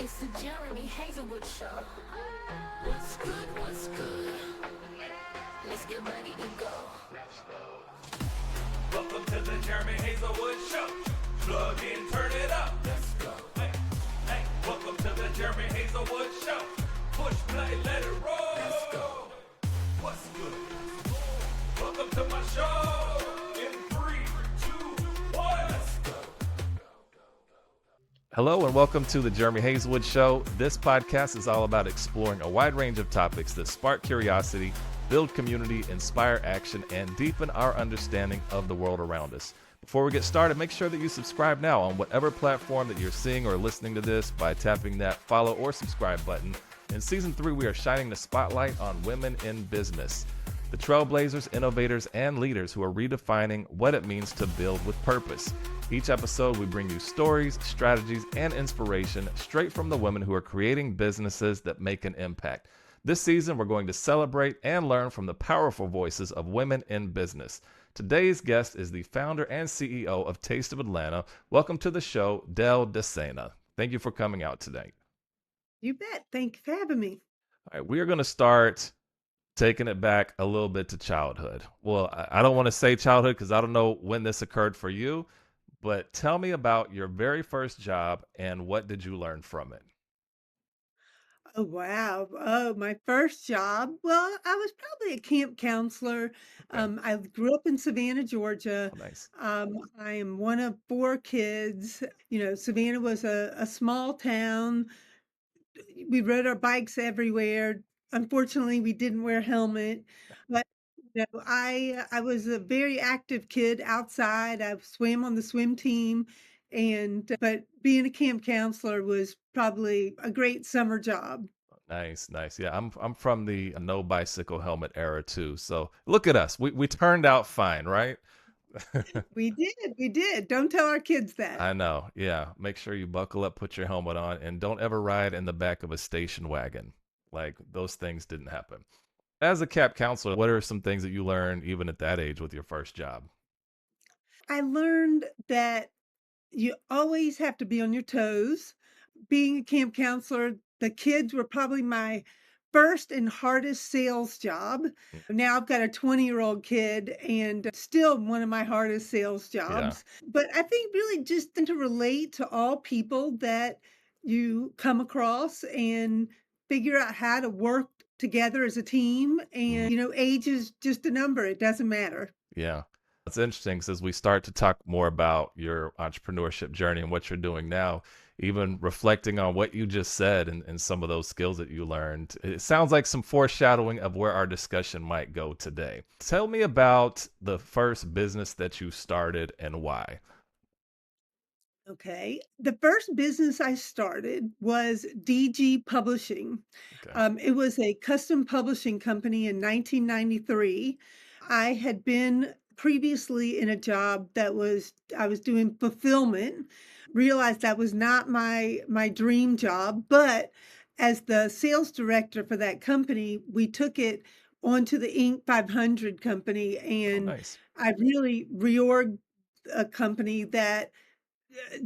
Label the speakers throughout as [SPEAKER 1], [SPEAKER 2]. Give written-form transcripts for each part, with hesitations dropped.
[SPEAKER 1] It's the Jeremy Hazelwood Show. What's good? What's good? Let's get ready to go.
[SPEAKER 2] Welcome to the Jeremy Hazelwood Show. Plug in, turn it up.
[SPEAKER 1] Let's go.
[SPEAKER 2] Hey, hey. Welcome to the Jeremy Hazelwood Show. Push play, let it roll.
[SPEAKER 1] Let's go.
[SPEAKER 2] What's good? Welcome to my show. In 3, 2, 1. Let's go.
[SPEAKER 3] Hello and welcome to the Jeremy Hazelwood Show. This podcast is all about exploring a wide range of topics that spark curiosity, build community, inspire action, and deepen our understanding of the world around us. Before we get started, make sure that you subscribe now on whatever platform that you're seeing or listening to this by tapping that follow or subscribe button. In Season 3, we are shining the spotlight on women in business, the trailblazers, innovators, and leaders who are redefining what it means to build with purpose. Each episode, we bring you stories, strategies, and inspiration straight from the women who are creating businesses that make an impact. This season, we're going to celebrate and learn from the powerful voices of women in business. Today's guest is the founder and CEO of Taste of Atlanta. Welcome to the show, Dale DeSena. Thank you for coming out today.
[SPEAKER 4] You bet. Thank you for having me.
[SPEAKER 3] All right, we are going to start taking it back a little bit to childhood. Well, I don't want to say childhood because I don't know when this occurred for you, but tell me about your very first job and what did you learn from it?
[SPEAKER 4] Oh, wow. Oh, my first job. Well, I was probably a camp counselor.
[SPEAKER 3] Okay.
[SPEAKER 4] I grew up in Savannah, Georgia.
[SPEAKER 3] Oh, nice.
[SPEAKER 4] I am one of 4 kids. Savannah was a small town. We rode our bikes everywhere. Unfortunately, we didn't wear helmet, but I was a very active kid outside. I swam on the swim team, and but being a camp counselor was probably a great summer job.
[SPEAKER 3] Nice, nice. Yeah, I'm from the no bicycle helmet era too. So look at us. We turned out fine, right?
[SPEAKER 4] We did. Don't tell our kids that.
[SPEAKER 3] I know. Yeah. Make sure you buckle up, put your helmet on, and don't ever ride in the back of a station wagon. Like those things didn't happen. As a CAP counselor, what are some things that you learned even at that age with your first job?
[SPEAKER 4] I learned that you always have to be on your toes. Being a camp counselor, the kids were probably my first and hardest sales job.
[SPEAKER 3] Mm.
[SPEAKER 4] Now I've got a 20-year-old kid and still one of my hardest sales
[SPEAKER 3] Yeah.
[SPEAKER 4] jobs. But I think really just to relate to all people that you come across and figure out how to work together as a team.
[SPEAKER 3] Mhm.
[SPEAKER 4] And, age is just a number, it doesn't matter.
[SPEAKER 3] Yeah. It's interesting as we start to talk more about your entrepreneurship journey and what you're doing now, even reflecting on what you just said and some of those skills that you learned, it sounds like some foreshadowing of where our discussion might go today. Tell me about the first business that you started and why.
[SPEAKER 4] Okay. The first business I started was DG Publishing.
[SPEAKER 3] Okay.
[SPEAKER 4] It was a custom publishing company in 1993. I had been previously in a job I was doing fulfillment, realized that was not my dream job, but as the sales director for that company, we took it onto the Inc. 500 company,
[SPEAKER 3] Oh,
[SPEAKER 4] and
[SPEAKER 3] nice.
[SPEAKER 4] I really reorged a company that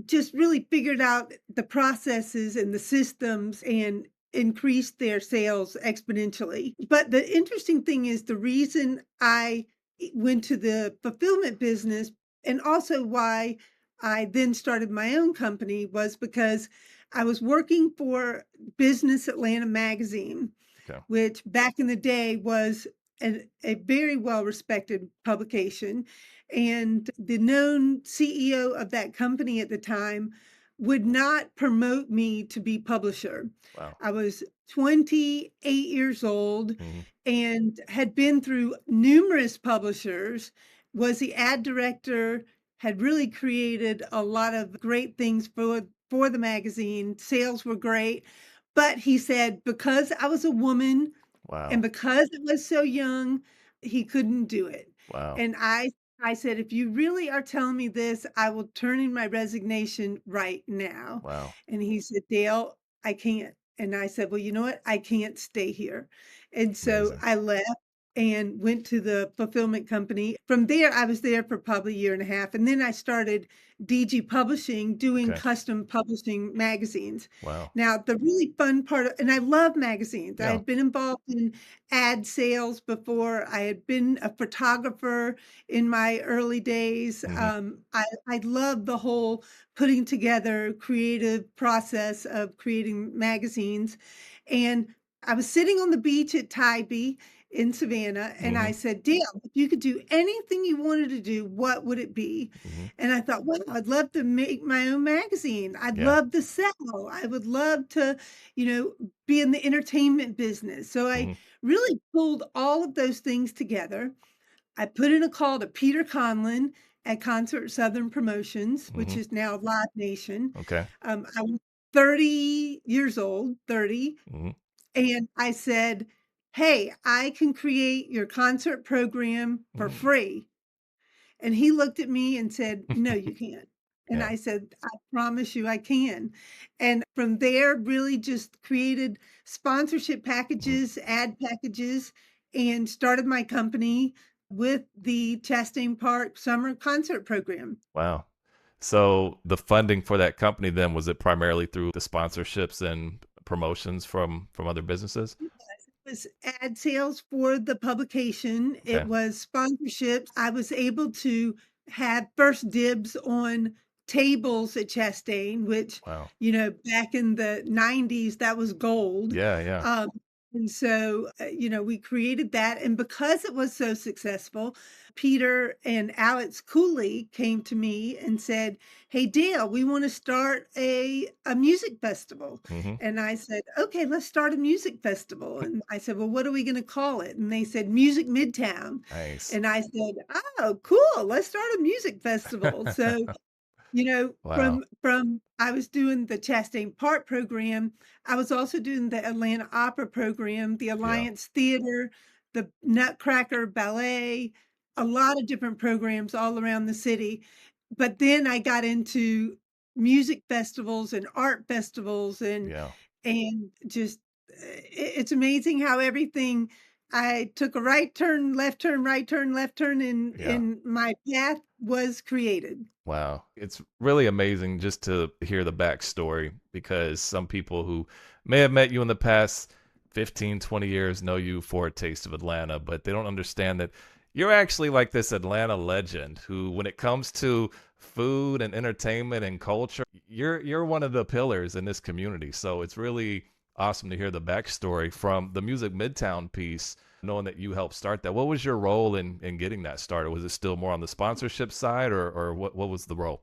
[SPEAKER 4] just really figured out the processes and the systems and increased their sales exponentially. But the interesting thing is the reason I went to the fulfillment business and also why I then started my own company was because I was working for Business Atlanta magazine,
[SPEAKER 3] Okay.
[SPEAKER 4] which back in the day was a very well respected publication. And the known CEO of that company at the time would not promote me to be publisher.
[SPEAKER 3] Wow.
[SPEAKER 4] I was 28 years old
[SPEAKER 3] Mhm.
[SPEAKER 4] and had been through numerous publishers, was the ad director, had really created a lot of great things for the magazine. Sales were great. But he said, because I was a woman and
[SPEAKER 3] Wow.
[SPEAKER 4] because I was so young, he couldn't do it.
[SPEAKER 3] Wow.
[SPEAKER 4] And I said, if you really are telling me this, I will turn in my resignation right now.
[SPEAKER 3] Wow.
[SPEAKER 4] And he said, Dale, I can't. And I said, well, you know what? I can't stay here. And so
[SPEAKER 3] Amazing.
[SPEAKER 4] I left. and went to the fulfillment company. From there, I was there for probably a year and a half. And then I started DG Publishing, doing
[SPEAKER 3] Okay.
[SPEAKER 4] custom publishing magazines.
[SPEAKER 3] Wow.
[SPEAKER 4] Now, the really fun part, and I love magazines. I
[SPEAKER 3] Yeah.
[SPEAKER 4] had been involved in ad sales before. I had been a photographer in my early days.
[SPEAKER 3] Hmm.
[SPEAKER 4] I love the whole putting together creative process of creating magazines. And I was sitting on the beach at Tybee in Savannah, and I
[SPEAKER 3] Hmm.
[SPEAKER 4] said, Dale, if you could do anything you wanted to do, what would it be?
[SPEAKER 3] Hmm.
[SPEAKER 4] And I thought, well, I'd love to make my own magazine. I'd
[SPEAKER 3] Yeah.
[SPEAKER 4] love to sell. I would love to, be in the entertainment business. So I
[SPEAKER 3] Hmm.
[SPEAKER 4] really pulled all of those things together. I put in a call to Peter Conlon at Concert Southern Promotions, which
[SPEAKER 3] Hmm.
[SPEAKER 4] is now Live Nation.
[SPEAKER 3] Okay.
[SPEAKER 4] I was 30 years old, 30,
[SPEAKER 3] Hmm.
[SPEAKER 4] and I said, "Hey, I can create your concert program for
[SPEAKER 3] Hmm.
[SPEAKER 4] free." And he looked at me and said, "No, you can't." And
[SPEAKER 3] Yeah.
[SPEAKER 4] I said, "I promise you I can." And from there, really just created sponsorship
[SPEAKER 3] Mhm.
[SPEAKER 4] packages, ad packages, and started my company with the Chastain Park Summer Concert Program.
[SPEAKER 3] Wow. So the funding for that company then, was it primarily through the sponsorships and promotions from other businesses?
[SPEAKER 4] It was ad sales for the publication. It
[SPEAKER 3] Okay.
[SPEAKER 4] was sponsorships. I was able to have first dibs on tables at Chastain, which,
[SPEAKER 3] Wow.
[SPEAKER 4] back in the 90s, that was gold.
[SPEAKER 3] Yeah, yeah.
[SPEAKER 4] Um, and so, we created that. And because it was so successful, Peter and Alex Cooley came to me and said, "Hey, Dale, we want to start a music festival."
[SPEAKER 3] Hmm.
[SPEAKER 4] And I said, "Okay, let's start a music festival." And I said, "Well, what are we going to call it?" And they said, "Music Midtown."
[SPEAKER 3] Nice.
[SPEAKER 4] And I said, "Oh, cool. Let's start a music festival." So,
[SPEAKER 3] Wow.
[SPEAKER 4] from I was doing the Chastain Park program, I was also doing the Atlanta Opera program, the
[SPEAKER 3] Yeah.
[SPEAKER 4] Alliance Theater, the Nutcracker Ballet, a lot of different programs all around the city. But then I got into music festivals and art festivals,
[SPEAKER 3] Yeah.
[SPEAKER 4] and just it's amazing how everything, I took a right turn, left turn, right turn, left turn, and
[SPEAKER 3] Yeah.
[SPEAKER 4] my path was created.
[SPEAKER 3] Wow. It's really amazing just to hear the backstory, because some people who may have met you in the past 15, 20 years know you for a taste of Atlanta, but they don't understand that you're actually like this Atlanta legend who, when it comes to food and entertainment and culture, you're one of the pillars in this community. So it's really awesome to hear the backstory from the Music Midtown piece, knowing that you helped start that. What was your role in getting that started? Was it still more on the sponsorship side, or what was the role?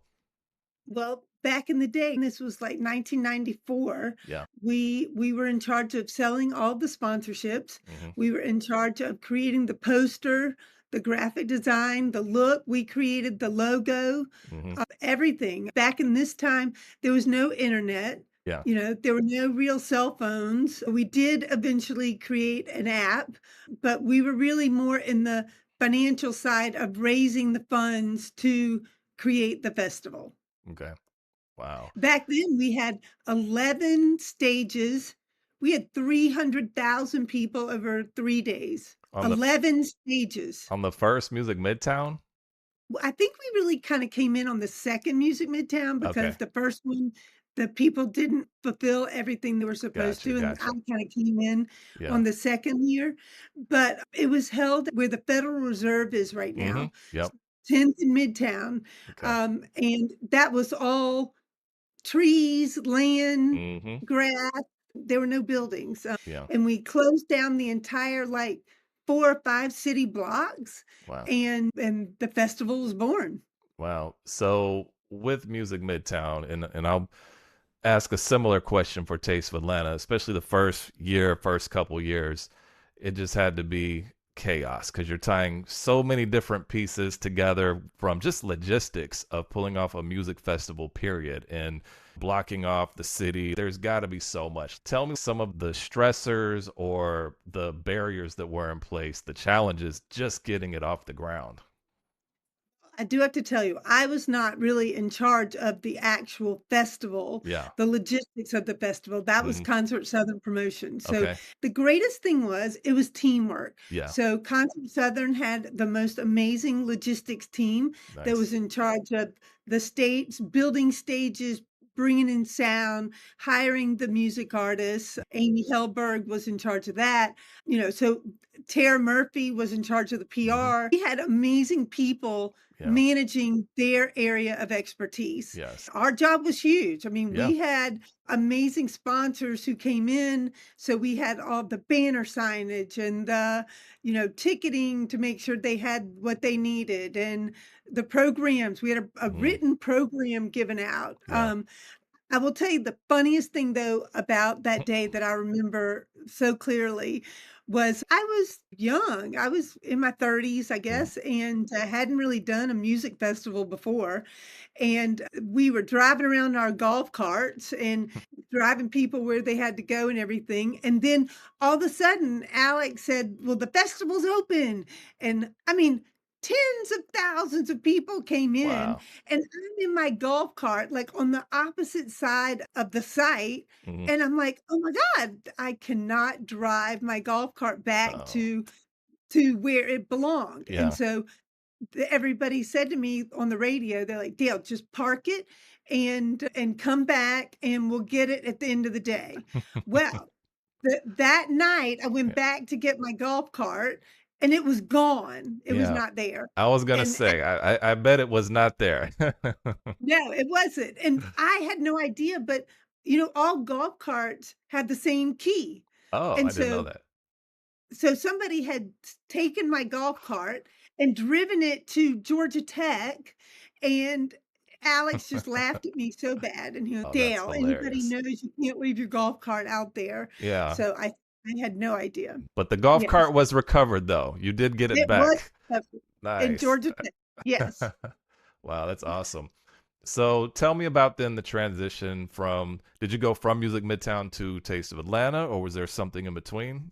[SPEAKER 4] Well, back in the day, and this was like 1994,
[SPEAKER 3] Yeah.
[SPEAKER 4] we were in charge of selling all the sponsorships.
[SPEAKER 3] Hmm.
[SPEAKER 4] We were in charge of creating the poster, the graphic design, the look. We created the logo,
[SPEAKER 3] Hmm.
[SPEAKER 4] everything. Back in this time, there was no internet.
[SPEAKER 3] Yeah.
[SPEAKER 4] There were no real cell phones. We did eventually create an app, but we were really more in the financial side of raising the funds to create the festival.
[SPEAKER 3] Okay. Wow.
[SPEAKER 4] Back then, we had 11 stages. We had 300,000 people over 3 days.
[SPEAKER 3] On the
[SPEAKER 4] 11 stages.
[SPEAKER 3] on the first Music Midtown?
[SPEAKER 4] I think we really kinda came in on the 2nd Music Midtown, because
[SPEAKER 3] Okay.
[SPEAKER 4] the 1st one, the people didn't fulfill everything they were supposed
[SPEAKER 3] Gotcha.
[SPEAKER 4] to, and I
[SPEAKER 3] Gotcha.
[SPEAKER 4] kinda came in
[SPEAKER 3] Yeah.
[SPEAKER 4] on the 2nd year. But it was held where the Federal Reserve is right
[SPEAKER 3] Hmm.
[SPEAKER 4] now,
[SPEAKER 3] Yep.
[SPEAKER 4] 10th and Midtown,
[SPEAKER 3] Okay.
[SPEAKER 4] and that was all trees, land,
[SPEAKER 3] Hmm.
[SPEAKER 4] grass. There were no buildings,
[SPEAKER 3] Yeah.
[SPEAKER 4] and we closed down the entire, like, 4 or 5 city blocks,
[SPEAKER 3] Wow.
[SPEAKER 4] and the festival was born.
[SPEAKER 3] Wow. So with Music Midtown, and I'll ask a similar question for Taste of Atlanta, especially the first year, first couple years. It just had to be chaos because you're tying so many different pieces together, from just logistics of pulling off a music festival, period, and blocking off the city. There's got to be so much. Tell me some of the stressors or the barriers that were in place, the challenges just getting it off the ground.
[SPEAKER 4] I do have to tell you, I was not really in charge of the actual festival,
[SPEAKER 3] Yeah.
[SPEAKER 4] the logistics of the festival. That was
[SPEAKER 3] Hmm.
[SPEAKER 4] Concert Southern Promotion. So
[SPEAKER 3] Okay.
[SPEAKER 4] the greatest thing was it was teamwork.
[SPEAKER 3] Yeah.
[SPEAKER 4] So Concert Southern had the most amazing logistics team that
[SPEAKER 3] Nice.
[SPEAKER 4] was in charge of the states, building stages, bringing in sound, hiring the music artists. Amy Hellberg was in charge of that. So Tara Murphy was in charge of the
[SPEAKER 3] Hmm.
[SPEAKER 4] PR. We had amazing people
[SPEAKER 3] Yeah.
[SPEAKER 4] managing their area of expertise.
[SPEAKER 3] Yes.
[SPEAKER 4] Our job was huge. I mean,
[SPEAKER 3] Yeah.
[SPEAKER 4] we had amazing sponsors who came in. So we had all the banner signage and ticketing to make sure they had what they needed and the programs. We had a
[SPEAKER 3] Hmm.
[SPEAKER 4] written program given out.
[SPEAKER 3] Yeah.
[SPEAKER 4] I will tell you the funniest thing though about that day that I remember so clearly was I was young. I was in my 30s, I
[SPEAKER 3] Hmm.
[SPEAKER 4] guess, and I hadn't really done a music festival before. And we were driving around our golf carts and driving people where they had to go and everything. And then all of a sudden, Alex said, "Well, the festival's open." And I mean, tens of thousands of people came in,
[SPEAKER 3] Wow.
[SPEAKER 4] and I'm in my golf cart, like, on the opposite side of the site,
[SPEAKER 3] Hmm.
[SPEAKER 4] and I'm like, "Oh my god, I cannot drive my golf cart back
[SPEAKER 3] Oh.
[SPEAKER 4] to where it belonged." And
[SPEAKER 3] Yeah.
[SPEAKER 4] so everybody said to me on the radio, they're like, "Dale, just park it and come back, and we'll get it at the end of the day." Well, that night, I went
[SPEAKER 3] Yeah.
[SPEAKER 4] back to get my golf cart, and it was gone. It was
[SPEAKER 3] Yeah.
[SPEAKER 4] not there.
[SPEAKER 3] I was gonna
[SPEAKER 4] And
[SPEAKER 3] say, I bet it was not there.
[SPEAKER 4] No, it wasn't, and I had no idea, but, all golf carts have the same key,
[SPEAKER 3] Oh, I
[SPEAKER 4] and
[SPEAKER 3] didn't know
[SPEAKER 4] so
[SPEAKER 3] that.
[SPEAKER 4] somebody had taken my golf cart and driven it to Georgia Tech, and Alex just laughed at me so bad, and he goes,
[SPEAKER 3] Oh, that's
[SPEAKER 4] "Dale, anybody
[SPEAKER 3] hilarious.
[SPEAKER 4] knows you can't leave your golf cart out there."
[SPEAKER 3] Yeah.
[SPEAKER 4] So I had no idea.
[SPEAKER 3] But the golf
[SPEAKER 4] Yes,
[SPEAKER 3] cart was recovered though. You did get it
[SPEAKER 4] it was
[SPEAKER 3] back.
[SPEAKER 4] covered in
[SPEAKER 3] Nice.
[SPEAKER 4] Georgia Tech. Yes.
[SPEAKER 3] Wow, that's awesome. So tell me about then the transition from, did you go from Music Midtown to Taste of Atlanta, or was there something in between?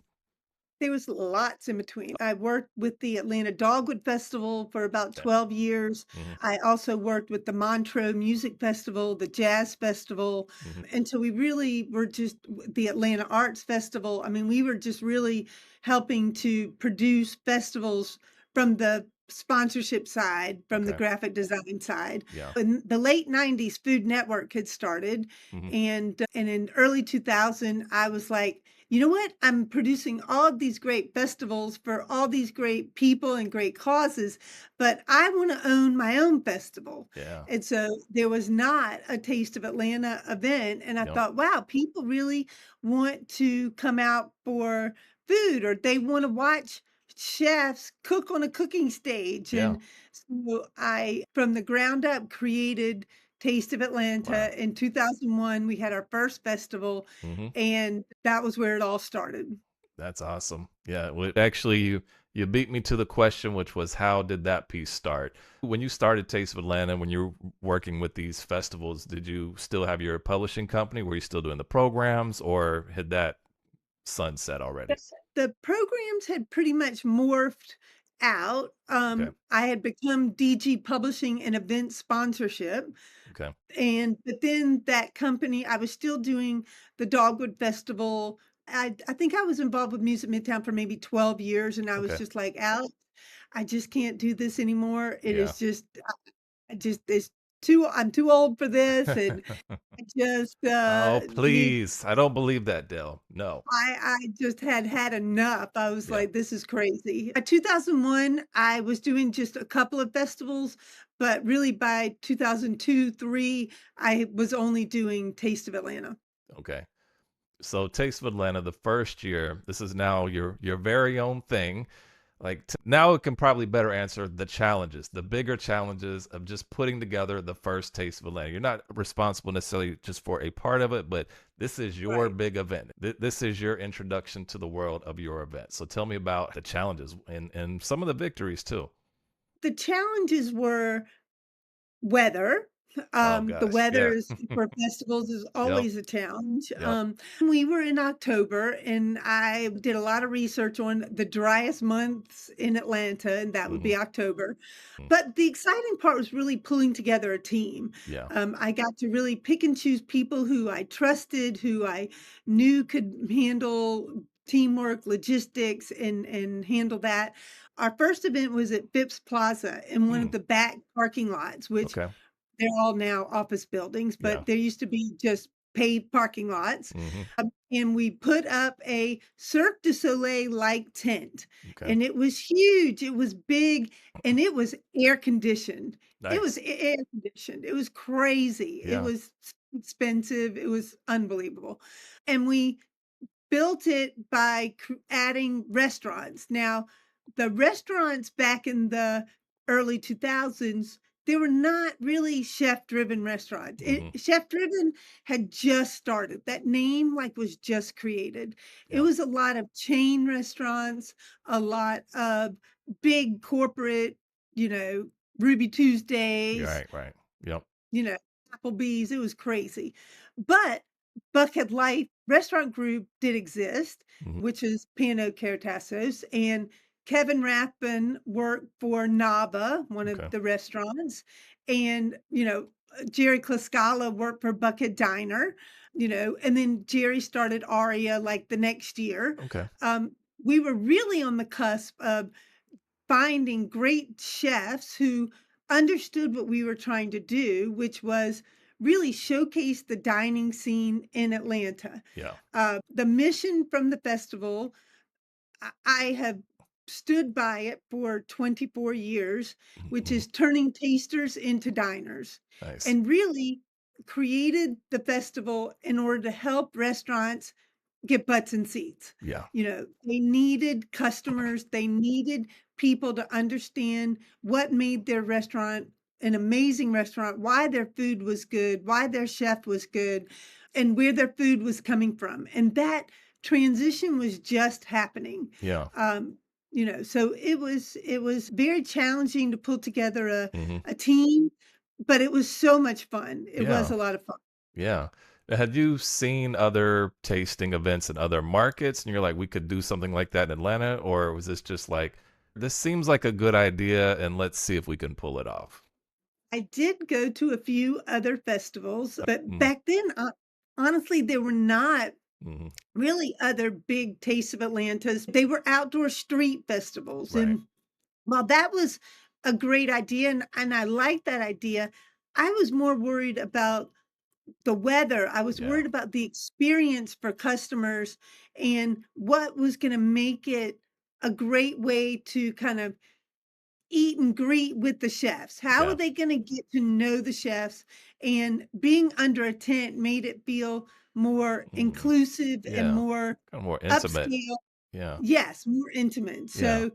[SPEAKER 4] There was lots in between. I worked with the Atlanta Dogwood Festival for about
[SPEAKER 3] Okay.
[SPEAKER 4] 12 years.
[SPEAKER 3] Hmm.
[SPEAKER 4] I also worked with the Montreux Music Festival, the Jazz Festival,
[SPEAKER 3] Hmm.
[SPEAKER 4] and so we really were just the Atlanta Arts Festival. I mean, we were just really helping to produce festivals from the sponsorship side, from the
[SPEAKER 3] Okay.
[SPEAKER 4] graphic design side.
[SPEAKER 3] Yeah.
[SPEAKER 4] In the late 90s, Food Network had started,
[SPEAKER 3] Hmm.
[SPEAKER 4] and in early 2000, I was like, you know what? I'm producing all of these great festivals for all these great people and great causes, but I want to own my own festival.
[SPEAKER 3] Yeah.
[SPEAKER 4] And so there was not a Taste of Atlanta event. And I
[SPEAKER 3] Yep.
[SPEAKER 4] thought, wow, people really want to come out for food or they want to watch chefs cook on a cooking stage.
[SPEAKER 3] Yeah.
[SPEAKER 4] And so I, from the ground up, created Taste of
[SPEAKER 3] Wow.
[SPEAKER 4] Atlanta. In 2001, we had our first festival,
[SPEAKER 3] Hmm.
[SPEAKER 4] and that was where it all started.
[SPEAKER 3] That's awesome. Yeah. Actually, you beat me to the question, which was how did that piece start? When you started Taste of Atlanta, when you were working with these festivals, did you still have your publishing company? Were you still doing the programs, or had that sunset already?
[SPEAKER 4] The programs had pretty much morphed out.
[SPEAKER 3] Okay.
[SPEAKER 4] I had become DG Publishing and Event Sponsorship.
[SPEAKER 3] Okay.
[SPEAKER 4] And but then that company, I was still doing the Dogwood Festival. I think I was involved with Music Midtown for maybe 12 years, and I was
[SPEAKER 3] Okay.
[SPEAKER 4] just like, "Alex, I just can't do this anymore. It
[SPEAKER 3] Yeah.
[SPEAKER 4] is just I just it's too I'm too old for this, and I just,
[SPEAKER 3] Oh,
[SPEAKER 4] need
[SPEAKER 3] please. I don't believe that, Dale. No.
[SPEAKER 4] I just had enough. I was
[SPEAKER 3] Yeah.
[SPEAKER 4] like, "This is crazy." 2001, I was doing just a couple of festivals, but really by 2002, 3, I was only doing Taste of Atlanta.
[SPEAKER 3] Okay. So Taste of Atlanta, the first year, this is now your very own thing. Like now it can probably better answer the challenges, the bigger challenges of just putting together the first Taste of Atlanta. You're not responsible necessarily just for a part of it, but this is your
[SPEAKER 4] Right.
[SPEAKER 3] big event. This is your introduction to the world of your event. So tell me about the challenges and some of the victories too.
[SPEAKER 4] The challenges were weather.
[SPEAKER 3] Oh
[SPEAKER 4] The
[SPEAKER 3] gosh.
[SPEAKER 4] weather
[SPEAKER 3] Yeah.
[SPEAKER 4] is for festivals is
[SPEAKER 3] Yep.
[SPEAKER 4] always a challenge.
[SPEAKER 3] Yep.
[SPEAKER 4] We were in October, and I did a lot of research on the driest months in Atlanta, and that would
[SPEAKER 3] Hmm.
[SPEAKER 4] be October. But the exciting part was really pulling together a team.
[SPEAKER 3] Yeah.
[SPEAKER 4] I got to really pick and choose people who I trusted, who I knew could handle teamwork, logistics, and handle that. Our first event was at Phipps Plaza in one of
[SPEAKER 3] Mm.
[SPEAKER 4] the back parking lots, which
[SPEAKER 3] Okay.
[SPEAKER 4] they're all now office buildings,
[SPEAKER 3] Yeah.
[SPEAKER 4] but there used to be just paved parking lots.
[SPEAKER 3] Hmm.
[SPEAKER 4] And we put up a Cirque du Soleil-like tent,
[SPEAKER 3] Okay.
[SPEAKER 4] and it was huge, it was big, and it was air conditioned. It was
[SPEAKER 3] Nice.
[SPEAKER 4] air conditioned. It was crazy. It
[SPEAKER 3] Yeah.
[SPEAKER 4] was expensive. It was unbelievable. And we built it by adding restaurants. Now, the restaurants back in the early 2000s, they were not really chef-driven restaurants.
[SPEAKER 3] Hmm.
[SPEAKER 4] Chef-driven had just started. That name like was just created. It
[SPEAKER 3] Yeah.
[SPEAKER 4] was a lot of chain restaurants, a lot of big corporate, you know, Ruby Tuesdays,
[SPEAKER 3] Right. Right. Yep.
[SPEAKER 4] you know, Applebee's, it was crazy. But Buckhead Life Restaurant Group did exist,
[SPEAKER 3] Hmm.
[SPEAKER 4] which is Pano Caratassos, and Kevin Rathbun worked for Nava, one of
[SPEAKER 3] Okay.
[SPEAKER 4] the restaurants, and, Jerry Kliscala worked for Buckhead Diner, and then Jerry started Aria, like, the next year.
[SPEAKER 3] Okay.
[SPEAKER 4] Um, we were really on the cusp of finding great chefs who understood what we were trying to do, which was really showcase the dining scene in Atlanta.
[SPEAKER 3] Yeah.
[SPEAKER 4] The mission from the festival, I have stood by it for 24 years, which
[SPEAKER 3] Hmm.
[SPEAKER 4] is turning tasters into diners,
[SPEAKER 3] Nice.
[SPEAKER 4] and really created the festival in order to help restaurants get butts in seats.
[SPEAKER 3] Yeah.
[SPEAKER 4] They needed customers, they needed people to understand what made their restaurant an amazing restaurant, why their food was good, why their chef was good, and where their food was coming from. And that transition was just happening.
[SPEAKER 3] Yeah.
[SPEAKER 4] So it was very challenging to pull together a
[SPEAKER 3] Hmm.
[SPEAKER 4] a team, but it was so much fun. It was
[SPEAKER 3] Yeah.
[SPEAKER 4] a lot of fun.
[SPEAKER 3] Yeah. Had you seen other tasting events in other markets and you're like, we could do something like that in Atlanta? Or was this just like, this seems like a good idea and let's see if we can pull it off?
[SPEAKER 4] I did go to a few other festivals, but
[SPEAKER 3] Mm-hmm.
[SPEAKER 4] back then, honestly, there were not
[SPEAKER 3] Hmm.
[SPEAKER 4] really other big Taste of Atlantas. They were outdoor street festivals.
[SPEAKER 3] Right.
[SPEAKER 4] And while that was a great idea, and I liked that idea, I was more worried about the weather. I was
[SPEAKER 3] Yeah.
[SPEAKER 4] worried about the experience for customers and what was going to make it a great way to kind of eat and greet with the chefs. How are
[SPEAKER 3] Yeah.
[SPEAKER 4] they gonna get to know the chefs? And being under a tent made it feel more
[SPEAKER 3] Mm.
[SPEAKER 4] inclusive and
[SPEAKER 3] Yeah.
[SPEAKER 4] more
[SPEAKER 3] Kind of more intimate.
[SPEAKER 4] upscale.
[SPEAKER 3] Yeah.
[SPEAKER 4] Yes, more intimate.
[SPEAKER 3] Yeah.
[SPEAKER 4] So,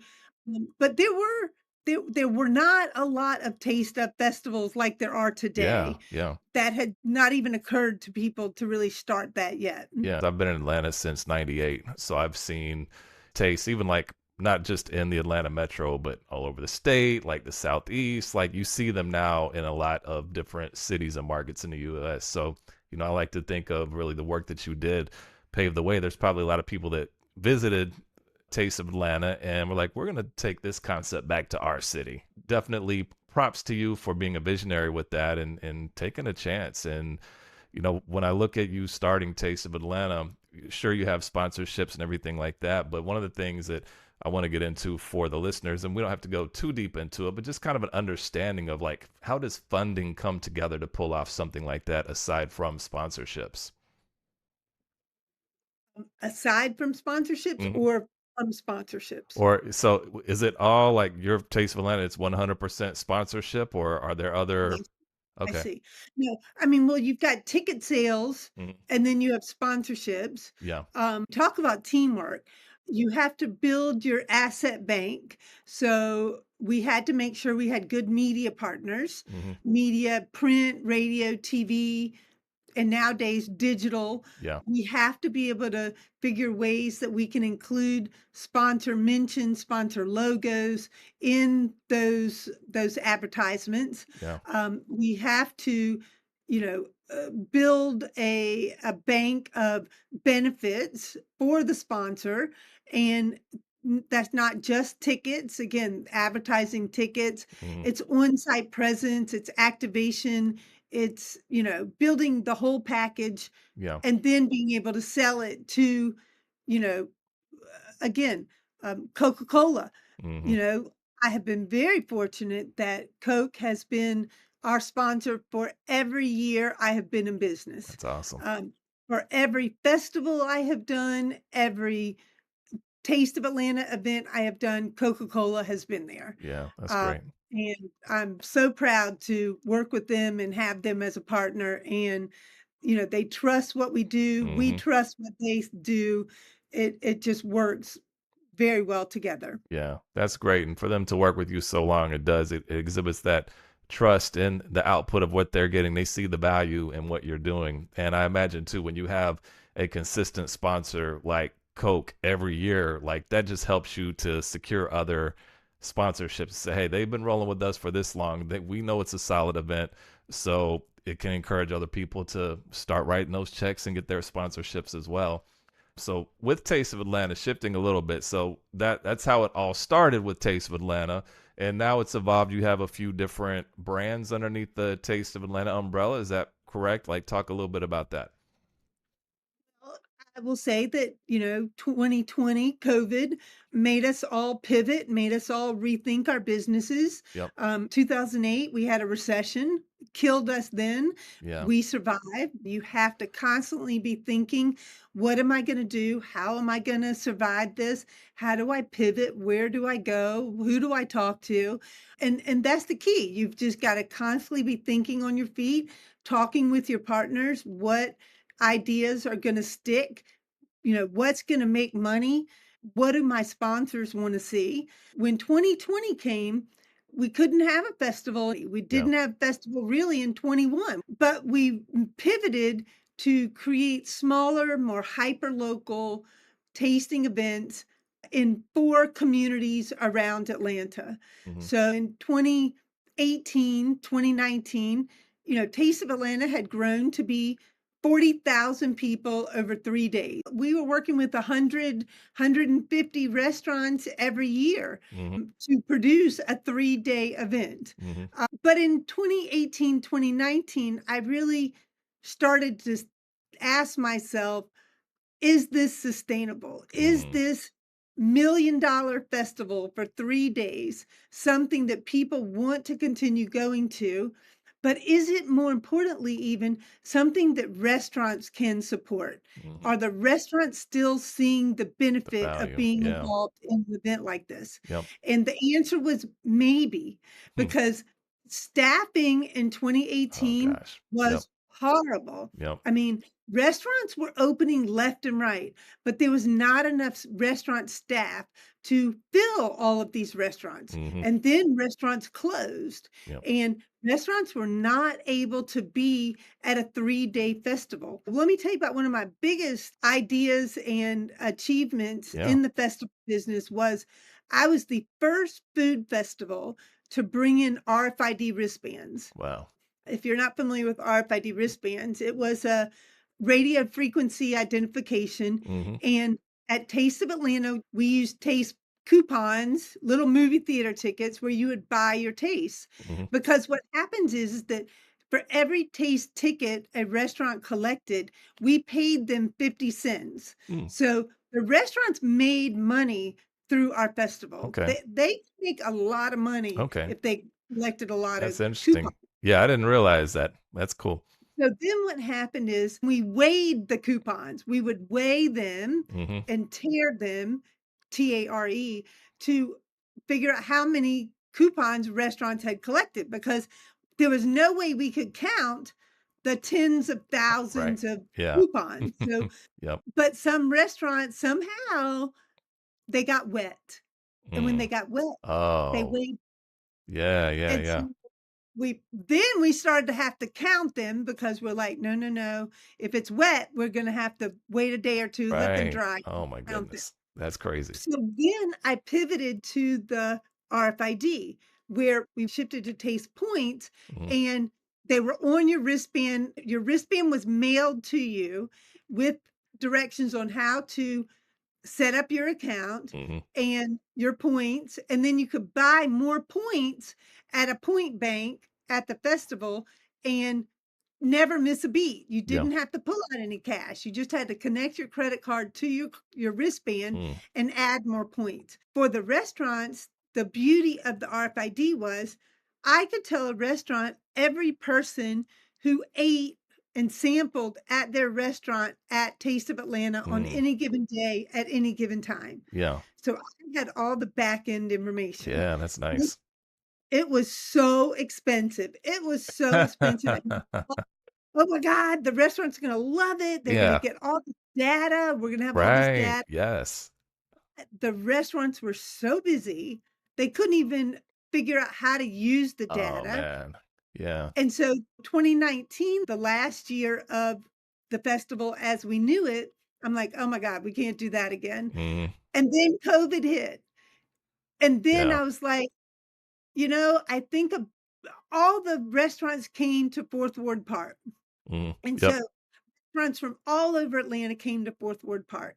[SPEAKER 4] but there were not a lot of taste of festivals like there are
[SPEAKER 3] Yeah.
[SPEAKER 4] today
[SPEAKER 3] Yeah.
[SPEAKER 4] that had not even occurred to people to really start that yet.
[SPEAKER 3] Yeah. I've been in Atlanta since 98. So I've seen tastes, even like not just in the Atlanta metro, but all over the state, like the Southeast. Like you see them now in a lot of different cities and markets in the US. So, I like to think of really the work that you did pave the way. There's probably a lot of people that visited Taste of Atlanta and we're like, we're going to take this concept back to our city. Definitely props to you for being a visionary with that and taking a chance. And when I look at you starting Taste of Atlanta, sure you have sponsorships and everything like that, but one of the things that I want to get into for the listeners, and we don't have to go too deep into it, but just kind of an understanding of like, how does funding come together to pull off something like that aside from sponsorships?
[SPEAKER 4] Aside from sponsorships
[SPEAKER 3] Hmm.
[SPEAKER 4] or from sponsorships?
[SPEAKER 3] Or so is it all like your Taste of Atlanta, it's 100% sponsorship, or are there other?
[SPEAKER 4] Yes. I
[SPEAKER 3] Okay.
[SPEAKER 4] see. No, I mean, well, you've got ticket sales
[SPEAKER 3] Mhm.
[SPEAKER 4] and then you have sponsorships.
[SPEAKER 3] Yeah.
[SPEAKER 4] Talk about teamwork. You have to build your asset bank. So we had to make sure we had good media partners,
[SPEAKER 3] Hmm.
[SPEAKER 4] media, print, radio, TV, and nowadays digital.
[SPEAKER 3] Yeah.
[SPEAKER 4] We have to be able to figure ways that we can include sponsor mentions, sponsor logos in those advertisements.
[SPEAKER 3] Yeah.
[SPEAKER 4] We have to, build a bank of benefits for the sponsor, and that's not just tickets. Again, advertising tickets.
[SPEAKER 3] Mhm.
[SPEAKER 4] It's on-site presence. It's activation. It's, building the whole package
[SPEAKER 3] Yeah.
[SPEAKER 4] and then being able to sell it to, you know, again, Coca-Cola.
[SPEAKER 3] Mhm.
[SPEAKER 4] You know, I have been very fortunate that Coke has been our sponsor for every year I have been in business.
[SPEAKER 3] That's awesome.
[SPEAKER 4] For every festival I have done, every Taste of Atlanta event I have done, Coca-Cola has been there.
[SPEAKER 3] Yeah, that's
[SPEAKER 4] Uh,
[SPEAKER 3] great.
[SPEAKER 4] and I'm so proud to work with them and have them as a partner. And, they trust what we do. We
[SPEAKER 3] Mhm.
[SPEAKER 4] trust what they do. It just works very well together.
[SPEAKER 3] Yeah, that's great. And for them to work with you so long, it exhibits that trust in the output of what they're getting. They see the value in what you're doing. And I imagine too, when you have a consistent sponsor like Coke every year, like that just helps you to secure other sponsorships. Say, hey, they've been rolling with us for this long. That we know it's a solid event. So it can encourage other people to start writing those checks and get their sponsorships as well. So with Taste of Atlanta, shifting a little bit, so that's how it all started with Taste of Atlanta, and now it's evolved. You have a few different brands underneath the Taste of Atlanta umbrella. Is that correct? Like, talk a little bit about that.
[SPEAKER 4] Well, I will say that, 2020 COVID made us all pivot, made us all rethink our businesses.
[SPEAKER 3] Yep.
[SPEAKER 4] 2008, we had a recession, killed us then.
[SPEAKER 3] Yeah.
[SPEAKER 4] We survived. You have to constantly be thinking, what am I going to do? How am I going to survive this? How do I pivot? Where do I go? Who do I talk to? And that's the key. You've just got to constantly be thinking on your feet, talking with your partners, what ideas are going to stick, what's going to make money, what do my sponsors want to see. When 2020 came, we couldn't have a festival. We
[SPEAKER 3] Yeah.
[SPEAKER 4] didn't have festival really in 21, but we pivoted to create smaller, more hyper local tasting events in 4 communities around Atlanta.
[SPEAKER 3] Hmm.
[SPEAKER 4] So in 2018, 2019, Taste of Atlanta had grown to be 40,000 people over 3 days. We were working with 100, restaurants every year
[SPEAKER 3] Hmm.
[SPEAKER 4] to produce a 3-day event.
[SPEAKER 3] Hmm.
[SPEAKER 4] But in 2018, 2019, I really started to ask myself, is this sustainable? Is
[SPEAKER 3] Mm.
[SPEAKER 4] this $1 million festival for 3 days something that people want to continue going to? But is it more importantly even something that restaurants can support?
[SPEAKER 3] Hmm.
[SPEAKER 4] Are the restaurants still seeing the
[SPEAKER 3] The
[SPEAKER 4] benefit of
[SPEAKER 3] value.
[SPEAKER 4] being
[SPEAKER 3] Yeah.
[SPEAKER 4] involved in an event like this?
[SPEAKER 3] Yep.
[SPEAKER 4] And the answer was maybe,
[SPEAKER 3] Hmm.
[SPEAKER 4] because staffing in
[SPEAKER 3] Oh
[SPEAKER 4] 2018
[SPEAKER 3] gosh. Yep.
[SPEAKER 4] was horrible.
[SPEAKER 3] Yep.
[SPEAKER 4] I mean, restaurants were opening left and right, but there was not enough restaurant staff to fill all of these restaurants.
[SPEAKER 3] Hmm.
[SPEAKER 4] And then restaurants closed,
[SPEAKER 3] Yep.
[SPEAKER 4] and restaurants were not able to be at a 3-day festival. Let me tell you about one of my biggest ideas and achievements
[SPEAKER 3] Yeah.
[SPEAKER 4] in the festival business was I was the first food festival to bring in RFID wristbands.
[SPEAKER 3] Wow.
[SPEAKER 4] If you're not familiar with RFID wristbands, it was a radio frequency identification.
[SPEAKER 3] Hmm.
[SPEAKER 4] And at Taste of Atlanta, we used taste coupons, little movie theater tickets where you would buy your taste.
[SPEAKER 3] Hmm.
[SPEAKER 4] Because what happens is that for every taste ticket a restaurant collected, we paid them 50 cents.
[SPEAKER 3] Mm.
[SPEAKER 4] So the restaurants made money through our festival.
[SPEAKER 3] Okay.
[SPEAKER 4] They make a lot of money
[SPEAKER 3] Okay.
[SPEAKER 4] if they collected a lot of
[SPEAKER 3] That's
[SPEAKER 4] coupons.
[SPEAKER 3] interesting. Yeah, I didn't realize that. That's cool.
[SPEAKER 4] So then what happened is we weighed the coupons. We would weigh them
[SPEAKER 3] Hmm.
[SPEAKER 4] and tear them, TARE, to figure out how many coupons restaurants had collected, because there was no way we could count the tens of
[SPEAKER 3] Right.
[SPEAKER 4] thousands of
[SPEAKER 3] Yeah.
[SPEAKER 4] coupons. So,
[SPEAKER 3] Yep.
[SPEAKER 4] but some restaurants somehow they got wet. And when they
[SPEAKER 3] Mm.
[SPEAKER 4] got wet, they
[SPEAKER 3] Oh,
[SPEAKER 4] weighed,
[SPEAKER 3] yeah, yeah,
[SPEAKER 4] and
[SPEAKER 3] yeah.
[SPEAKER 4] we started to have to count them because we're like, no, no, no. If it's wet, we're gonna have to wait a day or two, let them
[SPEAKER 3] Right.
[SPEAKER 4] dry,
[SPEAKER 3] Oh my
[SPEAKER 4] count them.
[SPEAKER 3] goodness. That's crazy.
[SPEAKER 4] So then I pivoted to the RFID, where we shifted to taste points,
[SPEAKER 3] Mhm.
[SPEAKER 4] and they were on your wristband. Your wristband was mailed to you with directions on how to set up your account
[SPEAKER 3] Mhm.
[SPEAKER 4] and your points, and then you could buy more points at a point bank at the festival and never miss a beat. You
[SPEAKER 3] Yeah.
[SPEAKER 4] didn't have to pull out any cash. You just had to connect your credit card to your wristband
[SPEAKER 3] Mm.
[SPEAKER 4] and add more points. For the restaurants, the beauty of the RFID was I could tell a restaurant every person who ate and sampled at their restaurant at Taste of Atlanta on
[SPEAKER 3] Mm.
[SPEAKER 4] any given day at any given time.
[SPEAKER 3] Yeah.
[SPEAKER 4] So I had all the back end information.
[SPEAKER 3] Yeah, that's
[SPEAKER 4] It
[SPEAKER 3] nice.
[SPEAKER 4] it was so expensive. It was so expensive. And oh my God, the restaurant's gonna love it. They're gonna
[SPEAKER 3] Yeah.
[SPEAKER 4] get all this data. We're gonna have all this
[SPEAKER 3] Right.
[SPEAKER 4] data.
[SPEAKER 3] Yes.
[SPEAKER 4] The restaurants were so busy, they couldn't even figure out how to use the
[SPEAKER 3] Oh
[SPEAKER 4] data.
[SPEAKER 3] man. Yeah.
[SPEAKER 4] And so 2019, the last year of the festival as we knew it, I'm like, "Oh my God, we can't do that again."
[SPEAKER 3] Mhm.
[SPEAKER 4] And then COVID hit. And then
[SPEAKER 3] Yeah.
[SPEAKER 4] I was like, I think all the restaurants came to Fourth Ward Park.
[SPEAKER 3] Mhm.
[SPEAKER 4] And
[SPEAKER 3] Yep.
[SPEAKER 4] so restaurants from all over Atlanta came to Fourth Ward Park.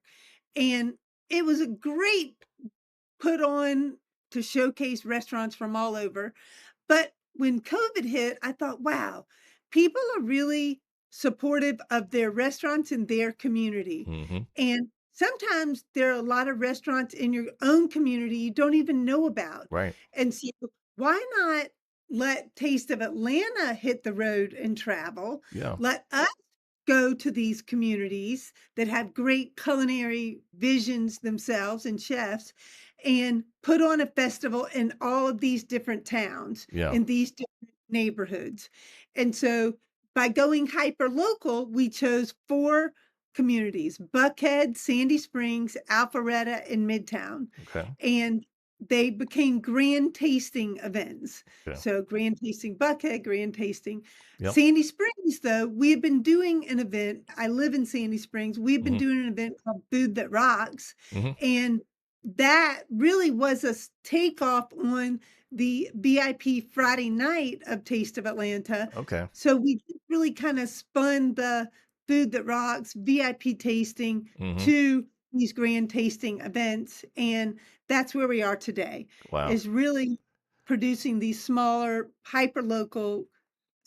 [SPEAKER 4] And it was a great put on to showcase restaurants from all over. But when COVID hit, I thought, wow, people are really supportive of their restaurants in their community.
[SPEAKER 3] Mhm.
[SPEAKER 4] And sometimes there are a lot of restaurants in your own community you don't even know about.
[SPEAKER 3] Right.
[SPEAKER 4] And so why not let Taste of Atlanta hit the road and travel?
[SPEAKER 3] Yeah.
[SPEAKER 4] Let us go to these communities that have great culinary visions themselves and chefs and put on a festival in all of these different towns,
[SPEAKER 3] Yeah.
[SPEAKER 4] in these different neighborhoods. And so by going hyper local, we chose 4 communities: Buckhead, Sandy Springs, Alpharetta, and Midtown.
[SPEAKER 3] Okay.
[SPEAKER 4] And they became grand tasting events.
[SPEAKER 3] Yeah.
[SPEAKER 4] So grand tasting Buckhead, grand tasting
[SPEAKER 3] Yep.
[SPEAKER 4] Sandy Springs, though, we have been doing an event. I live in Sandy Springs. We've been
[SPEAKER 3] Mhm.
[SPEAKER 4] doing an event called Food That Rocks.
[SPEAKER 3] Mhm.
[SPEAKER 4] And that really was a takeoff on the VIP Friday night of Taste of Atlanta.
[SPEAKER 3] Okay.
[SPEAKER 4] So we really kind of spun the Food That Rocks VIP tasting
[SPEAKER 3] Mhm.
[SPEAKER 4] to these grand tasting events. And that's where we are today,
[SPEAKER 3] Wow.
[SPEAKER 4] is really producing these smaller, hyper local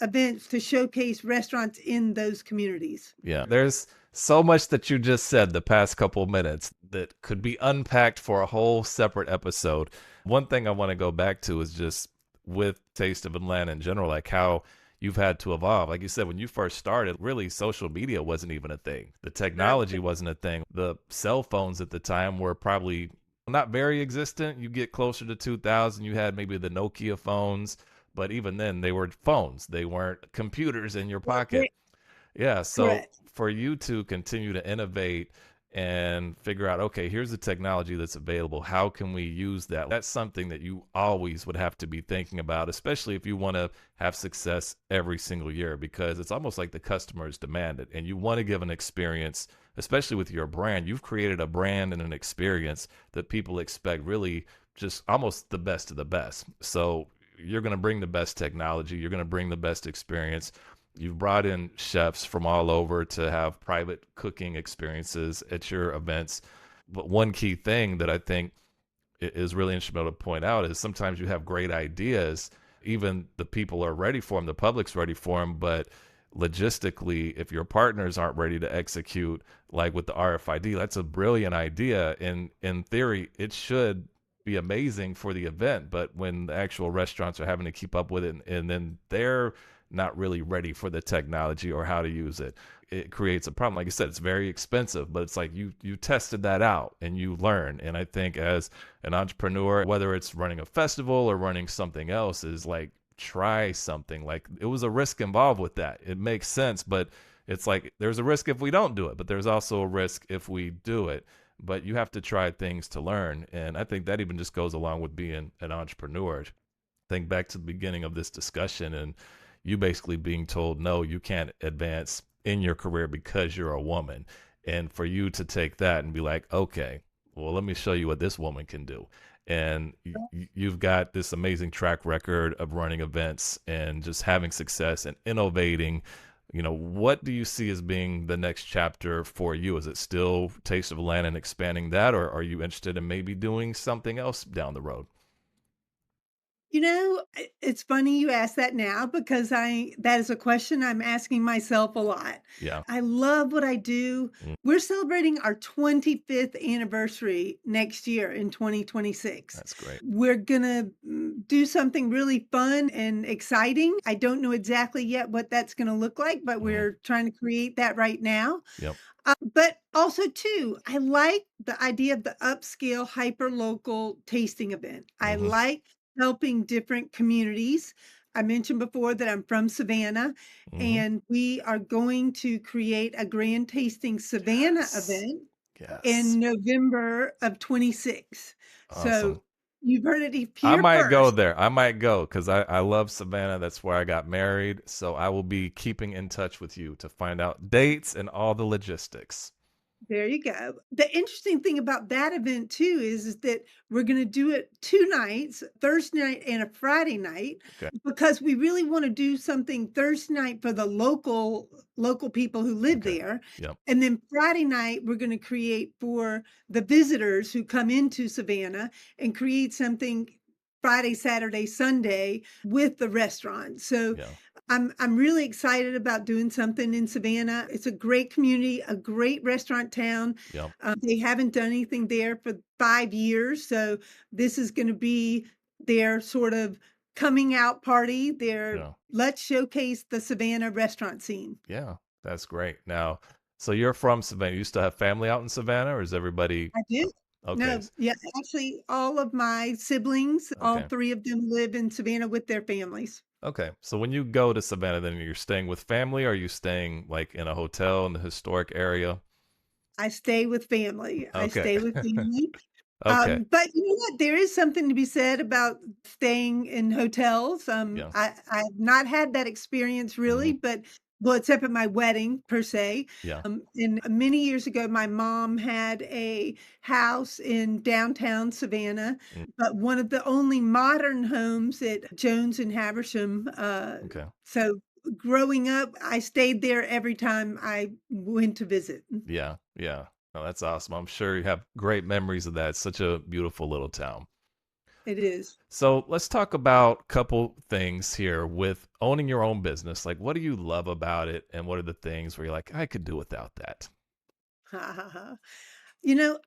[SPEAKER 4] events to showcase restaurants in those communities.
[SPEAKER 3] Yeah. There's so much that you just said the past couple of minutes that could be unpacked for a whole separate episode. One thing I want to go back to is just with Taste of Atlanta in general, like how you've had to evolve. Like you said, when you first started, really social media wasn't even a thing. The technology wasn't a thing. The cell phones at the time were probably not very existent. You get closer to 2000, you had maybe the Nokia phones, but even then they were phones. They weren't computers in your pocket.
[SPEAKER 4] Correct.
[SPEAKER 3] Yeah, so
[SPEAKER 4] Correct.
[SPEAKER 3] for you to continue to innovate and figure out, okay, here's the technology that's available. How can we use that? That's something that you always would have to be thinking about, especially if you want to have success every single year, because it's almost like the customers demand it. And you want to give an experience, especially with your brand. You've created a brand and an experience that people expect really just almost the best of the best. So you're going to bring the best technology, you're going to bring the best experience. You've brought in chefs from all over to have private cooking experiences at your events. But one key thing that I think is really instrumental to point out is sometimes you have great ideas, even the people are ready for them, the public's ready for them, but logistically, if your partners aren't ready to execute, like with the RFID, that's a brilliant idea. In theory, it should be amazing for the event, but when the actual restaurants are having to keep up with it and then they're not really ready for the technology or how to use it, it creates a problem. Like I said, it's very expensive, but it's like you tested that out and you learn. And I think as an entrepreneur, whether it's running a festival or running something else, is like try something. Like it was a risk involved with that. It makes sense, but it's like there's a risk if we don't do it, but there's also a risk if we do it. But you have to try things to learn. And I think that even just goes along with being an entrepreneur. think back to the beginning of this discussion and you basically being told, no, you can't advance in your career because you're a woman. And for you to take that and be like, okay, well, let me show you what this woman can do. And you've got this amazing track record of running events and just having success and innovating. What do you see as being the next chapter for you? Is it still Taste of Land and expanding that, or are you interested in maybe doing something else down the road?
[SPEAKER 4] It's funny you ask that now because that is a question I'm asking myself a lot.
[SPEAKER 3] Yeah.
[SPEAKER 4] I love what I do.
[SPEAKER 3] Mm,
[SPEAKER 4] We're celebrating our 25th anniversary next year in 2026.
[SPEAKER 3] that's great.
[SPEAKER 4] We're gonna do something really fun and exciting. I don't know exactly yet what that's gonna look like, but
[SPEAKER 3] Hmm.
[SPEAKER 4] we're trying to create that right now.
[SPEAKER 3] Yep.
[SPEAKER 4] But also too, I like the idea of the upscale hyper local tasting event. I
[SPEAKER 3] Hmm.
[SPEAKER 4] like helping different communities. I mentioned before that I'm from Savannah,
[SPEAKER 3] Hmm.
[SPEAKER 4] and we are going to create a grand tasting Savannah
[SPEAKER 3] Yes.
[SPEAKER 4] event
[SPEAKER 3] Yes.
[SPEAKER 4] in November of 26. So
[SPEAKER 3] Awesome.
[SPEAKER 4] you've heard it
[SPEAKER 3] I
[SPEAKER 4] here
[SPEAKER 3] might go
[SPEAKER 4] first.
[SPEAKER 3] there. I might go because I love Savannah. That's where I got married. So I will be keeping in touch with you to find out dates and all the logistics.
[SPEAKER 4] There you go. The interesting thing about that event too is that we're going to do it 2 nights, Thursday night and a Friday night,
[SPEAKER 3] Okay.
[SPEAKER 4] because we really want to do something Thursday night for the local people who live
[SPEAKER 3] Okay.
[SPEAKER 4] there.
[SPEAKER 3] Yep.
[SPEAKER 4] And then Friday night, we're going to create for the visitors who come into Savannah and create something Friday, Saturday, Sunday with the restaurant. So
[SPEAKER 3] Yeah.
[SPEAKER 4] I'm really excited about doing something in Savannah. It's a great community, a great restaurant town.
[SPEAKER 3] Yep.
[SPEAKER 4] They haven't done anything there for 5 years, so this is going to be their sort of coming out party. Their
[SPEAKER 3] Yeah.
[SPEAKER 4] let's showcase the Savannah restaurant scene.
[SPEAKER 3] Yeah. That's great. Now, so you're from Savannah. You used to have family out in Savannah, or is everybody
[SPEAKER 4] I do.
[SPEAKER 3] okay?
[SPEAKER 4] No, yeah, actually, all of my siblings, all
[SPEAKER 3] Okay.
[SPEAKER 4] three of them live in Savannah with their families.
[SPEAKER 3] Okay. So when you go to Savannah, then you're staying with family, or are you staying like in a hotel in the historic area?
[SPEAKER 4] I stay with family. I
[SPEAKER 3] Okay.
[SPEAKER 4] stay with family.
[SPEAKER 3] Okay.
[SPEAKER 4] But you know what? There is something to be said about staying in hotels.
[SPEAKER 3] Yeah.
[SPEAKER 4] I've not had that experience
[SPEAKER 3] Hmm.
[SPEAKER 4] really, but well, except at my wedding per se.
[SPEAKER 3] Yeah.
[SPEAKER 4] And many years ago, my mom had a house in downtown Savannah,
[SPEAKER 3] Mm,
[SPEAKER 4] but one of the only modern homes at Jones and Haversham.
[SPEAKER 3] okay.
[SPEAKER 4] So growing up, I stayed there every time I went to visit.
[SPEAKER 3] Yeah. Yeah. No, that's awesome. I'm sure you have great memories of that. It's such a beautiful little town.
[SPEAKER 4] It is.
[SPEAKER 3] So let's talk about a couple things here with owning your own business. Like, what do you love about it? And what are the things where you're like, I could do without that?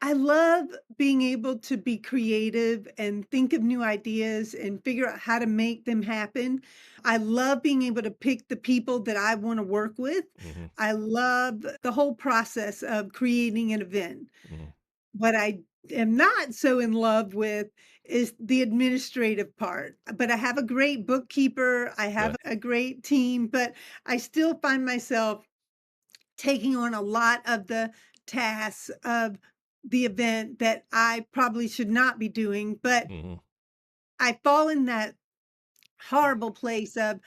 [SPEAKER 4] I love being able to be creative and think of new ideas and figure out how to make them happen. I love being able to pick the people that I want to work with.
[SPEAKER 3] Hmm.
[SPEAKER 4] I love the whole process of creating an event.
[SPEAKER 3] Hmm.
[SPEAKER 4] What I am not so in love with is the administrative part. But I have a great bookkeeper, I have
[SPEAKER 3] Good.
[SPEAKER 4] a great team, but I still find myself taking on a lot of the tasks of the event that I probably should not be doing, but
[SPEAKER 3] Hmm.
[SPEAKER 4] I fall in that horrible place of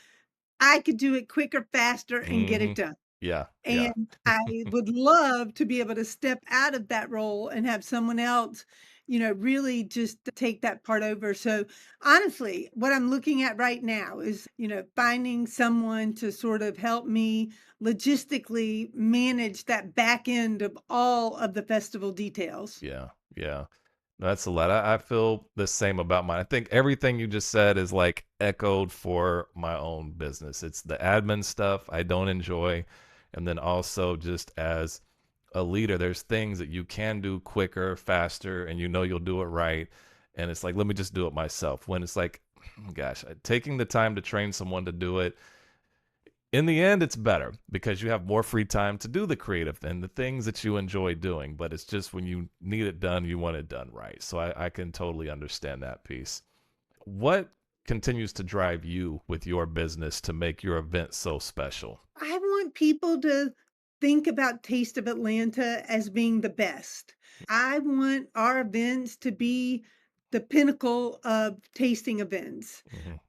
[SPEAKER 4] I could do it quicker, faster, and get
[SPEAKER 3] Hmm.
[SPEAKER 4] it done.
[SPEAKER 3] Yeah. Yeah.
[SPEAKER 4] And I would love to be able to step out of that role and have someone else, really just take that part over. So honestly, what I'm looking at right now is, finding someone to sort of help me logistically manage that back end of all of the festival details.
[SPEAKER 3] Yeah. Yeah. No, that's a lot. I feel the same about mine. I think everything you just said is like echoed for my own business. It's the admin stuff I don't enjoy. And then also just as a leader, there's things that you can do quicker, faster, and you know you'll do it right. And it's like, let me just do it myself. When it's like, gosh, taking the time to train someone to do it, in the end, it's better because you have more free time to do the creative and the things that you enjoy doing. But it's just when you need it done, you want it done right. So I can totally understand that piece. What continues to drive you with your business to make your event so special?
[SPEAKER 4] I want people to think about Taste of Atlanta as being the best. I want our events to be the pinnacle of tasting events.
[SPEAKER 3] Mhm.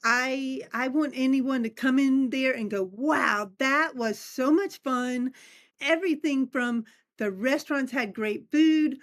[SPEAKER 4] I want anyone to come in there and go, "Wow, that was so much fun." Everything from the restaurants had great food,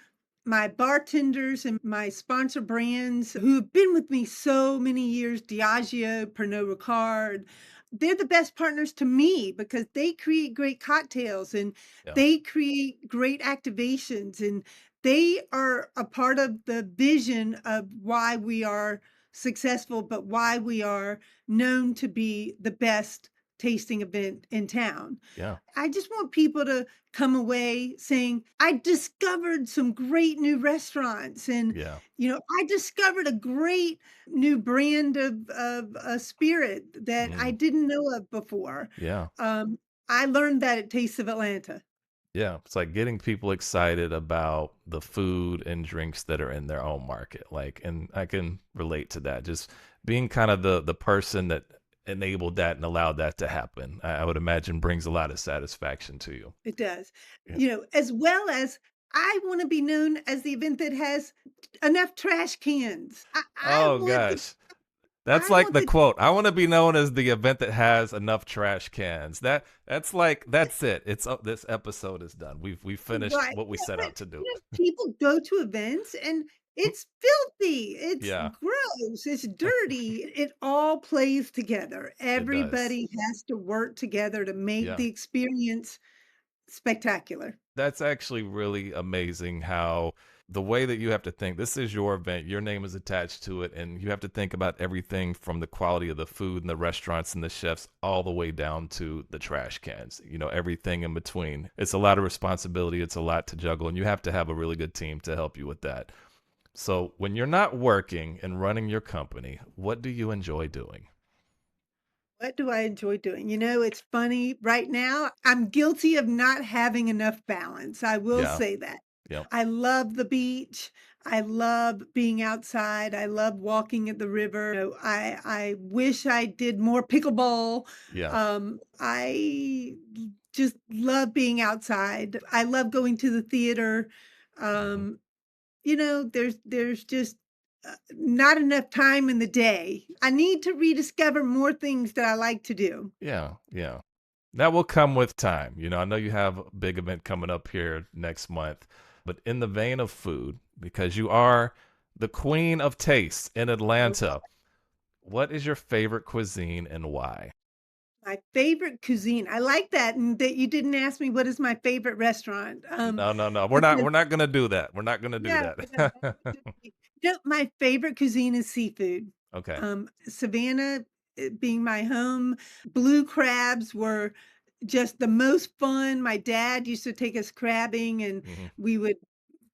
[SPEAKER 4] my bartenders and my sponsor brands who have been with me so many years, Diageo, Pernod Ricard, they're the best partners to me because they create great cocktails and
[SPEAKER 3] Yeah.
[SPEAKER 4] they create great activations and they are a part of the vision of why we are successful, but why we are known to be the best tasting event in town.
[SPEAKER 3] Yeah.
[SPEAKER 4] I just want people to come away saying, I discovered some great new restaurants and
[SPEAKER 3] Yeah.
[SPEAKER 4] I discovered a great new brand of a spirit that I
[SPEAKER 3] Mm.
[SPEAKER 4] didn't know of before.
[SPEAKER 3] Yeah.
[SPEAKER 4] Um, I learned that at Taste of Atlanta.
[SPEAKER 3] Yeah, it's like getting people excited about the food and drinks that are in their own market. Like, and I can relate to that. Just being kind of the person that enabled that and allowed that to happen. I would imagine brings a lot of satisfaction to you.
[SPEAKER 4] It does.
[SPEAKER 3] Yeah.
[SPEAKER 4] As well as I wanna be known as the event that has enough trash cans.
[SPEAKER 3] Oh gosh. That's
[SPEAKER 4] I
[SPEAKER 3] like
[SPEAKER 4] want
[SPEAKER 3] the
[SPEAKER 4] the
[SPEAKER 3] quote. I want to be known as the event that has enough trash cans. That's like that's it. It's this episode is done. We've finished
[SPEAKER 4] right.
[SPEAKER 3] what we
[SPEAKER 4] Yeah,
[SPEAKER 3] set
[SPEAKER 4] but,
[SPEAKER 3] out to do.
[SPEAKER 4] people go to events and it's filthy, it's
[SPEAKER 3] Yeah,
[SPEAKER 4] gross, it's dirty. It all plays together.
[SPEAKER 3] it does.
[SPEAKER 4] Everybody has to work together to make
[SPEAKER 3] Yeah.
[SPEAKER 4] the experience spectacular.
[SPEAKER 3] That's actually really amazing how the way that you have to think, this is your event, your name is attached to it, and you have to think about everything from the quality of the food and the restaurants and the chefs all the way down to the trash cans, everything in between. It's a lot of responsibility, it's a lot to juggle, and you have to have a really good team to help you with that. So, when you're not working and running your company, what do you enjoy doing?
[SPEAKER 4] What do I enjoy doing? It's funny. Right now, I'm guilty of not having enough balance. I will
[SPEAKER 3] Yeah,
[SPEAKER 4] say that.
[SPEAKER 3] yeah,
[SPEAKER 4] I love the beach. I love being outside. I love walking at the river. I wish I did more pickleball.
[SPEAKER 3] yeah,
[SPEAKER 4] I just love being outside. I love going to the theater.
[SPEAKER 3] mhm,
[SPEAKER 4] Um, there's just not enough time in the day. I need to rediscover more things that I like to do.
[SPEAKER 3] yeah, yeah. That will come with time. I know you have a big event coming up here next month, but in the vein of food, because you are the queen of taste in Atlanta, what is your favorite cuisine and why?
[SPEAKER 4] My favorite cuisine. I like that, and that you didn't ask me what is my favorite restaurant.
[SPEAKER 3] No, no, no. We're not
[SPEAKER 4] Because
[SPEAKER 3] we're not gonna do that. We're not gonna do
[SPEAKER 4] yeah, yeah, that
[SPEAKER 3] that.
[SPEAKER 4] would just be my favorite cuisine is seafood.
[SPEAKER 3] Okay.
[SPEAKER 4] Savannah, being my home, blue crabs were just the most fun. My dad used to take us crabbing, and
[SPEAKER 3] Hmm.
[SPEAKER 4] we would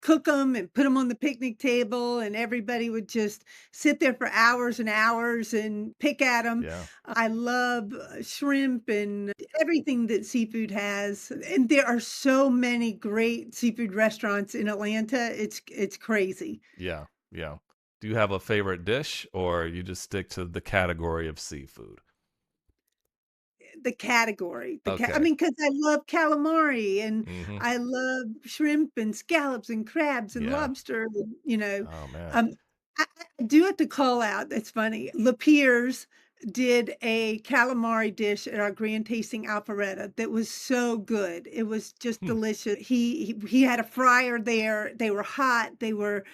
[SPEAKER 4] cook them and put them on the picnic table, and everybody would just sit there for hours and hours and pick at them.
[SPEAKER 3] Yeah.
[SPEAKER 4] I love, shrimp and everything that seafood has, and there are so many great seafood restaurants in Atlanta, it's crazy.
[SPEAKER 3] Yeah. Yeah. Do you have a favorite dish or you just stick to the category of seafood?
[SPEAKER 4] The category, I
[SPEAKER 3] Okay.
[SPEAKER 4] mean, because I love calamari and
[SPEAKER 3] Hmm.
[SPEAKER 4] I love shrimp and scallops and crabs and
[SPEAKER 3] Yeah.
[SPEAKER 4] lobster,
[SPEAKER 3] Oh man.
[SPEAKER 4] um, I do have to call out, it's funny, Lapierre's did a calamari dish at our grand tasting Alpharetta that was so good. It was just
[SPEAKER 3] Hmm.
[SPEAKER 4] delicious. He had a fryer there. They were hot. They were,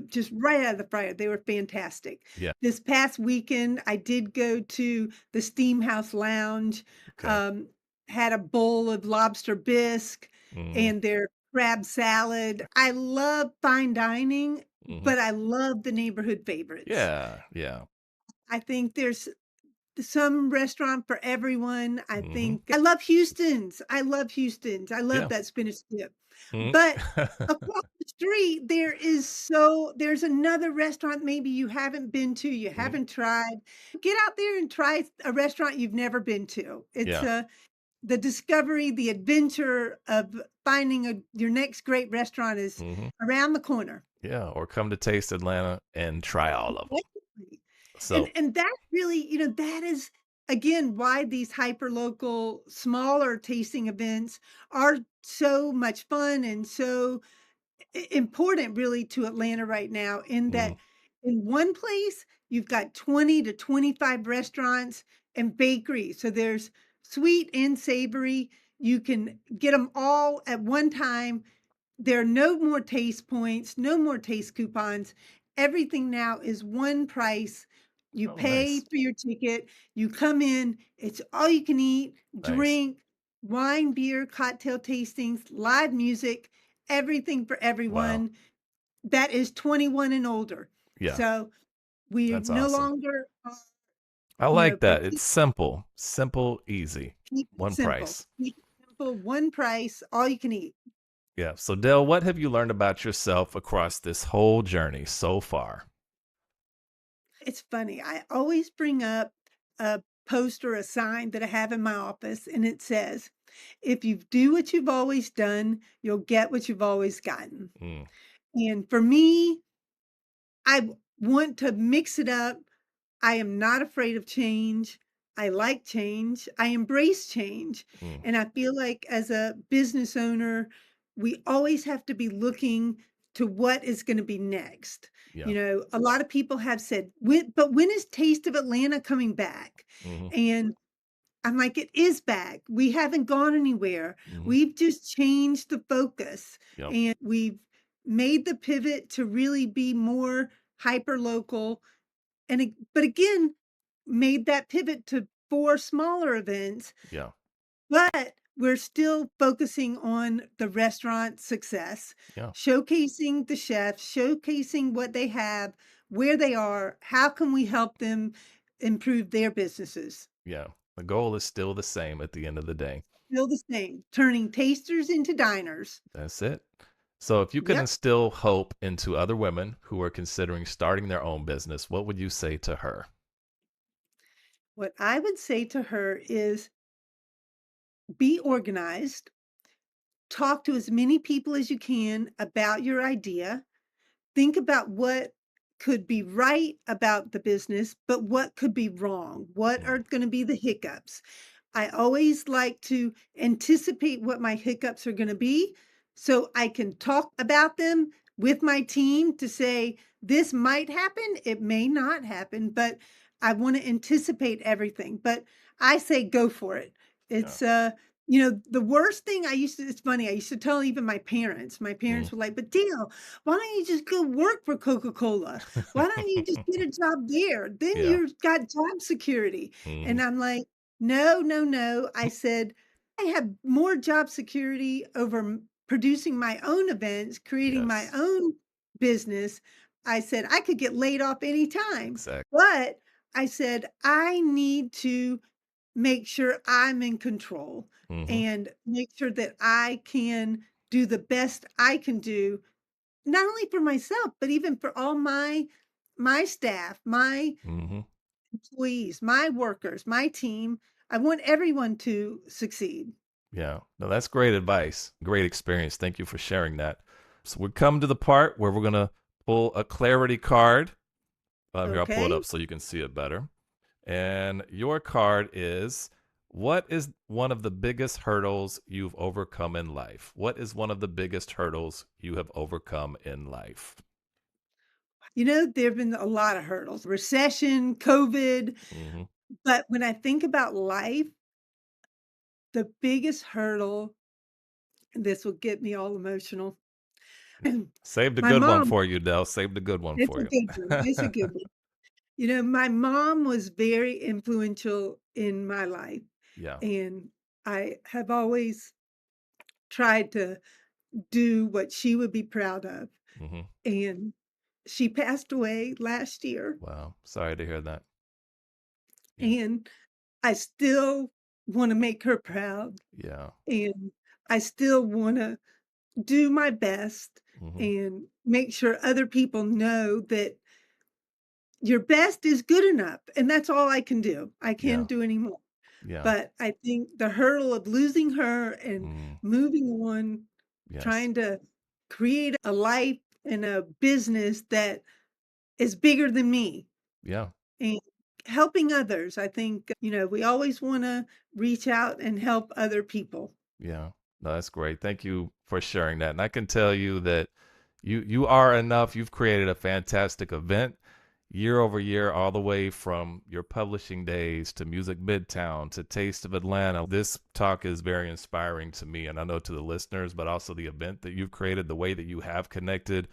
[SPEAKER 4] just right out of the fryer. They were fantastic.
[SPEAKER 3] Yeah.
[SPEAKER 4] This past weekend, I did go to the Steam House Lounge,
[SPEAKER 3] Okay.
[SPEAKER 4] um, had a bowl of lobster bisque
[SPEAKER 3] Hmm.
[SPEAKER 4] and their crab salad. I love fine dining,
[SPEAKER 3] Hmm.
[SPEAKER 4] but I love the neighborhood favorites.
[SPEAKER 3] Yeah. Yeah.
[SPEAKER 4] I think there's some restaurant for everyone. I
[SPEAKER 3] Hmm.
[SPEAKER 4] think I love Houston's. I love Houston's. I love
[SPEAKER 3] Yeah.
[SPEAKER 4] that spinach dip.
[SPEAKER 3] Mhm.
[SPEAKER 4] But across the street, there's another restaurant maybe you haven't been to, you
[SPEAKER 3] Mhm.
[SPEAKER 4] haven't tried. Get out there and try a restaurant you've never been to. It's
[SPEAKER 3] Yeah.
[SPEAKER 4] the discovery, the adventure of finding your next great restaurant is
[SPEAKER 3] Hmm.
[SPEAKER 4] around the corner.
[SPEAKER 3] Yeah. Or come to Taste Atlanta and try all of them.
[SPEAKER 4] Exactly. And
[SPEAKER 3] So,
[SPEAKER 4] and that really, that is again why these hyper local smaller tasting events are so much fun and so important really to Atlanta right now in
[SPEAKER 3] Mhm.
[SPEAKER 4] that in one place, you've got 20 to 25 restaurants and bakeries. So there's sweet and savory. You can get them all at one time. There are no more taste points, no more taste coupons. Everything now is one price. You
[SPEAKER 3] Oh,
[SPEAKER 4] pay
[SPEAKER 3] nice.
[SPEAKER 4] for your ticket, you come in, it's all you can eat,
[SPEAKER 3] Nice.
[SPEAKER 4] drink, wine, beer, cocktail tastings, live music, everything for
[SPEAKER 3] Wow.
[SPEAKER 4] everyone that is 21 and older.
[SPEAKER 3] Yeah,
[SPEAKER 4] So we
[SPEAKER 3] that's
[SPEAKER 4] no
[SPEAKER 3] awesome.
[SPEAKER 4] longer,
[SPEAKER 3] I
[SPEAKER 4] you know,
[SPEAKER 3] like
[SPEAKER 4] for
[SPEAKER 3] that. It's simple, simple, easy,
[SPEAKER 4] keep it
[SPEAKER 3] one
[SPEAKER 4] simple.
[SPEAKER 3] price.
[SPEAKER 4] Keep it simple, one price, all you can eat.
[SPEAKER 3] Yeah. So, Dale, what have you learned about yourself across this whole journey so far?
[SPEAKER 4] It's funny. I always bring up a post or a sign that I have in my office, and it says, if you do what you've always done, you'll get what you've always gotten.
[SPEAKER 3] Mm,
[SPEAKER 4] And for me, want to mix it up. I am not afraid of change. I like change. I embrace change.
[SPEAKER 3] mm,
[SPEAKER 4] And I feel like as a business owner, we always have to be looking to what is going to be next.
[SPEAKER 3] yeah.
[SPEAKER 4] You know, a lot of people have said, when is Taste of Atlanta coming back?
[SPEAKER 3] Hmm.
[SPEAKER 4] And I'm like, it is back. We haven't gone anywhere.
[SPEAKER 3] Hmm.
[SPEAKER 4] We've just changed the focus
[SPEAKER 3] Yep.
[SPEAKER 4] and we've made the pivot to really be more hyper local but again, made that pivot to 4 smaller events,
[SPEAKER 3] Yeah.
[SPEAKER 4] but we're still focusing on the restaurant success,
[SPEAKER 3] Yeah.
[SPEAKER 4] showcasing the chefs, showcasing what they have, where they are, how can we help them improve their businesses?
[SPEAKER 3] Yeah. The goal is still the same at the end of the day.
[SPEAKER 4] Still the same, turning tasters into diners.
[SPEAKER 3] That's it. So, if you could
[SPEAKER 4] Yep.
[SPEAKER 3] instill hope into other women who are considering starting their own business, what would you say to her?
[SPEAKER 4] What I would say to her is be organized, talk to as many people as you can about your idea. Think about what could be right about the business, but what could be wrong? What
[SPEAKER 3] Mm,
[SPEAKER 4] are going to be the hiccups? I always like to anticipate what my hiccups are going to be so I can talk about them with my team to say, this might happen, it may not happen, but I want to anticipate everything. But I say go for it.
[SPEAKER 3] yeah.
[SPEAKER 4] It's the worst thing it's funny, I used to tell even my parents. My
[SPEAKER 3] Mm.
[SPEAKER 4] parents were like, but Dale, why don't you just go work for Coca-Cola? Why don't you just get a job there? Then
[SPEAKER 3] Yeah.
[SPEAKER 4] you've got job security.
[SPEAKER 3] Hmm.
[SPEAKER 4] And I'm like, no, no, no. I said, I have more job security over producing my own events, creating my
[SPEAKER 3] Yes.
[SPEAKER 4] own business. I said, I could get laid off anytime.
[SPEAKER 3] Exactly.
[SPEAKER 4] But I said, I need to make sure I'm in control
[SPEAKER 3] Hmm.
[SPEAKER 4] and make sure that I can do the best I can do, not only for myself, but even for all my staff, my
[SPEAKER 3] Hmm.
[SPEAKER 4] employees, my workers, my team. I want everyone to succeed.
[SPEAKER 3] Yeah. No, that's great advice. Great experience. Thank you for sharing that. So we come to the part where we're going to pull a clarity card. Here, I'll pull it
[SPEAKER 4] Okay?
[SPEAKER 3] up so you can see it better. And your card is, what is one of the biggest hurdles you've overcome in life? What is one of the biggest hurdles you have overcome in life?
[SPEAKER 4] There have been a lot of hurdles, recession, COVID,
[SPEAKER 3] Hmm.
[SPEAKER 4] but when I think about life, the biggest hurdle, and this will get me all emotional.
[SPEAKER 3] Saved a
[SPEAKER 4] My
[SPEAKER 3] good one
[SPEAKER 4] mom,
[SPEAKER 3] for you, Dell. Saved a good one
[SPEAKER 4] it's
[SPEAKER 3] for
[SPEAKER 4] a good one. It's a
[SPEAKER 3] you.
[SPEAKER 4] good one. My mom was very influential in my life,
[SPEAKER 3] Yeah.
[SPEAKER 4] and I have always tried to do what she would be proud of.
[SPEAKER 3] Hmm.
[SPEAKER 4] And she passed away last year,
[SPEAKER 3] Wow. Sorry to hear that. Yeah.
[SPEAKER 4] and I still want to make her proud,
[SPEAKER 3] Yeah.
[SPEAKER 4] and I still want to do my best
[SPEAKER 3] Hmm.
[SPEAKER 4] and make sure other people know that your best is good enough, and that's all I can do. I
[SPEAKER 3] Yeah.
[SPEAKER 4] can't do any more.
[SPEAKER 3] Yeah.
[SPEAKER 4] But I think the hurdle of losing her and
[SPEAKER 3] Mm.
[SPEAKER 4] moving on,
[SPEAKER 3] Yes.
[SPEAKER 4] trying to create a life and a business that is bigger than me
[SPEAKER 3] Yeah.
[SPEAKER 4] and helping others. I think, we always want to reach out and help other people.
[SPEAKER 3] Yeah. No, that's great. Thank you for sharing that. And I can tell you that You are enough. You've created a fantastic event year over year, all the way from your publishing days to Music Midtown to Taste of Atlanta. This talk is very inspiring to me, and I know to the listeners, but also the event that you've created, the way that you have connected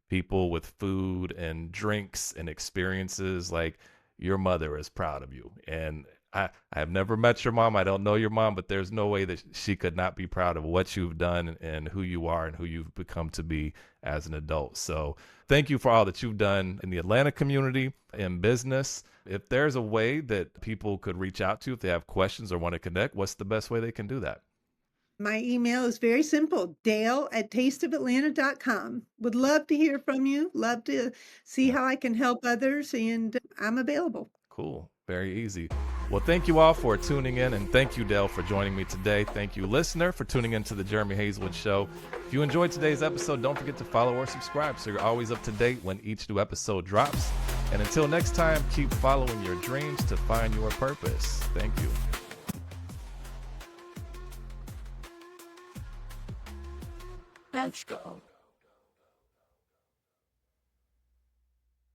[SPEAKER 3] people with food and drinks and experiences. Like, your mother is proud of you. And I have never met your mom. I don't know your mom, but there's no way that she could not be proud of what you've done and who you are and who you've become to be as an adult. So thank you for all that you've done in the Atlanta community, in business. If there's a way that people could reach out to you if they have questions or want to connect, what's the best way they can do that?
[SPEAKER 4] My email is very simple, dale@tasteofatlanta.com. Would love to hear from you. Love to see how I can help others, and I'm available.
[SPEAKER 3] Cool. Very easy. Well, thank you all for tuning in, and thank you, Dale, for joining me today. Thank you, listener, for tuning into the Jeremy Hazelwood Show. If you enjoyed today's episode, don't forget to follow or subscribe so you're always up to date when each new episode drops. And until next time, keep following your dreams to find your purpose. Thank you.
[SPEAKER 1] Let's go.